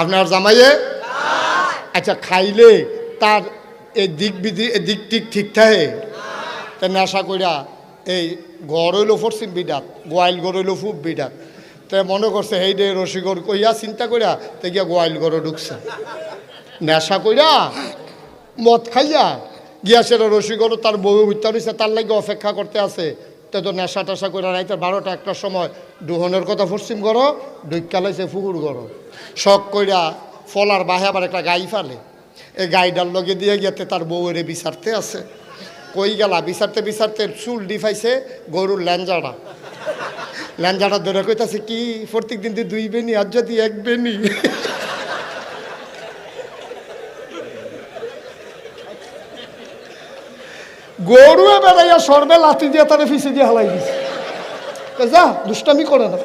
আপনার জামাইয়ে আচ্ছা খাইলে তার এই দিক টিক ঠিক থাকে তা নেশা কইরা এই গড় হইলো পশ্চিম বিডাত গোয়াইল গড় হইলো খুব বিডাত তে মনে করছে এই রে রসিগড় কইয়া চিন্তা কইরা তে গিয়া গোয়াইল গড় ঢুকছে নেশা কইরা মদ খাইয়া গিয়া সেটা রসিগড় তার বউ উঠতে রয়েছে তার লাগে অপেক্ষা করতে আছে তে তো নেশা টেশা করে রাইতে 12টা 1টার সময় দুহনের কথা পশ্চিম গড় ডুইকা লাইছে ফুকুর গড় শখ কইরা ফলার বাহে আবার একটা গাই ফালে এই গাইডার লগে দিয়ে গিয়াতে তার বউরে বিচারতে আছে কই গেলা বিচারতে বিচারতে চুল ডিফাইছে গরুর ল্যাঞ্জাটা ধরে কইতাছে কি প্রত্যেক দিন তুই 2 বেনি আর যদি 1 বেনি গরু বেড়াইয়া সর্বে লাথি দিয়ে তারে ফিসে দিয়ে হালাই দিছে যা দুষ্টামি করে না